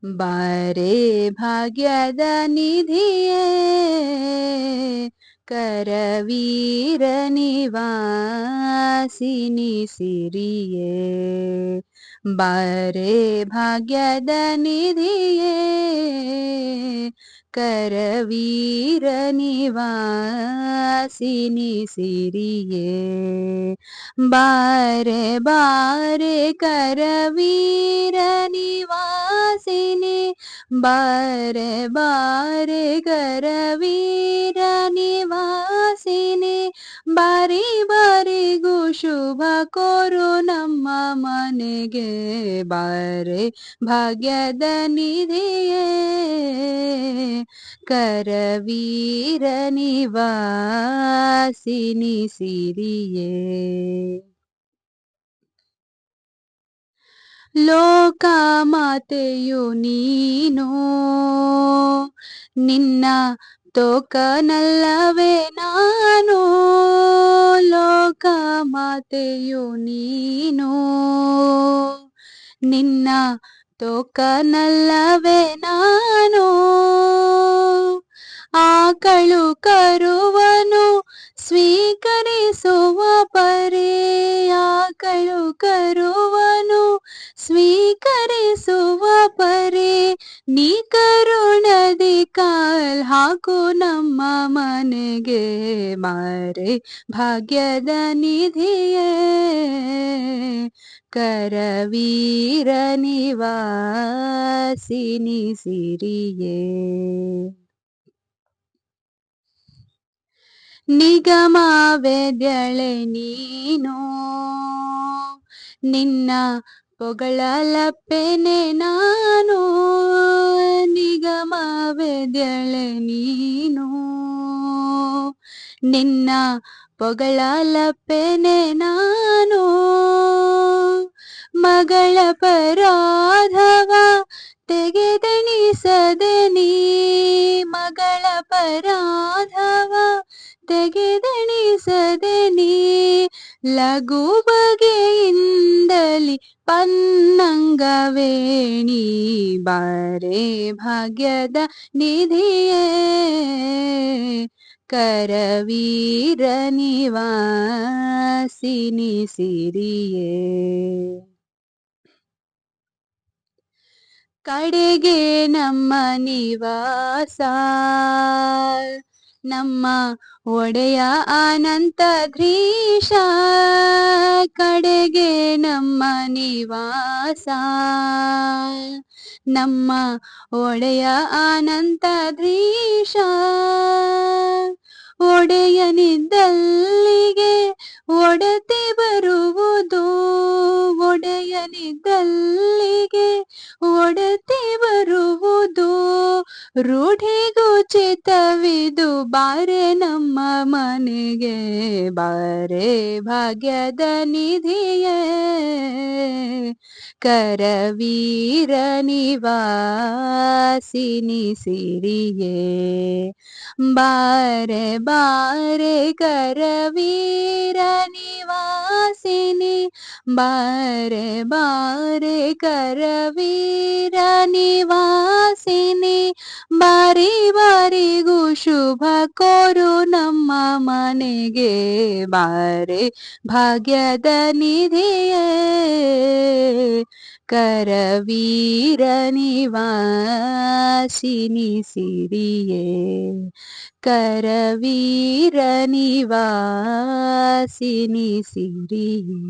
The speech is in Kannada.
ಬಾರೆ ಭಾಗ್ಯದ ನಿಧಿಯೇ ಕರವೀರ ನಿವಾಸಿನಿ ಸಿರಿಯೇ ಬಾರೆ ಭಾಗ್ಯದ ನಿಧಿಯೇ ಕರವೀರ ನಿವಾಸಿನಿ ಸಿರಿಯೇ ಬಾರೆ ಬಾರೆ ಕರವೀರ ನಿವಾಸಿನಿ ಬಾರೆ ಬಾರೆ ಕರವೀರ ನಿವಾಸಿನಿ ಬಾರಿ ಬಾರಿಗೂ ಶುಭ ಕೋರು ನಮ್ಮ ಮನೆಗೆ ಬಾರೆ ಭಾಗ್ಯದ ನಿಧಿಯೇ ಕರವೀರ ನಿವಾಸಿನಿ ಸಿರಿಯೇ ಲೋಕ ಮಾತೆಯು ನೀನು ನಿನ್ನ ತೋಕನಲ್ಲವೇ ನಾನು ಲೋಕ ಮಾತೆಯು ನೀನು ನಿನ್ನ ತೋಕನಲ್ಲವೇ ನಾನು ಆಕಳು ಕರುವನು ಸ್ವೀಕರಿಸುವ ಪರಿ ಆಕಳು ಕರುವನು ಸ್ವೀಕರಿಸುವ ಪರಿ ನೀ ಕರುಣದಿ ಕಾಲ್ ಹಾಕು ನಮ್ಮ ಮನೆಗೆ ಬಾರೆ ಭಾಗ್ಯದ ನಿಧಿಯೇ ಕರವೀರ ನಿವಾಸಿನಿ ಸಿರಿಯೇ ನಿಗಮವೆದ್ಯಳೆ ನೀನು ನಿನ್ನ ಪೊಗಳಲಪ್ಪೆನೆ ನಾನು ನಿಗಮವೆದ್ಯಳೆ ನೀನು ನಿನ್ನ ಪೊಗಳಲಪ್ಪೆನೆ ನಾನು ಮಗಳ ಪರಾಧವ ತೆಗೆದೆಣಿಸದೆ ನೀ ಮಗಳ ಪರಾಧವ ತೆಗೆದೆಣಿಸದೆ ನೀ ಲಘು ಬಗೆಯಿಂದಲಿ ಪನ್ನಂಗವೇಣಿ ಬಾರೆ ಭಾಗ್ಯದ ನಿಧಿಯೇ ಕರವೀರ ನಿವಾಸಿನಿ ಸಿರಿಯೇ ಕಡೆಗೆ ನಮ್ಮ ನಿವಾಸ ನಮ್ಮ ಒಡೆಯ ಅನಂತಧೀಶ ಕಡೆಗೆ ನಮ್ಮ ನಿವಾಸ ನಮ್ಮ ಒಡೆಯ ಅನಂತಧೀಶ ಒಡೆಯನಿದ್ದಲ್ಲಿಗೆ ಒಡತಿ ಬರುವುದು ಒಡೆಯನಿದ್ದಲ್ಲಿಗೆ ಒಡತಿ ಬರುವುದು ರೂಢಿಗುಚಿತವಿದು ಬಾರೆ ನಮ್ಮ ಮನೆಗೆ ಬಾರೆ ಭಾಗ್ಯದ ನಿಧಿಯೇ ಕರವೀರ ನಿವಾಸಿನಿ ಸಿರಿಯೇ ಬಾರೆ ಬಾರೆ ಕರವೀರ ನಿವಾಸಿನಿ ಬಾರೆ ಬಾರೆ ಕರವೀರ ನಿವಾಸಿನಿ ಬಾರಿ ಬಾರಿಗೂ ಶುಭ ಕೋರು ನಮ್ಮ ಮನೆಗೆ ಬಾರೆ ಭಾಗ್ಯದ ನಿಧಿಯೇ ಕರವೀರ ನಿವಾಸಿನಿ ಸಿರಿಯೇ ಕರವೀರ ನಿವಾಸಿನಿ ಸಿರಿಯೇ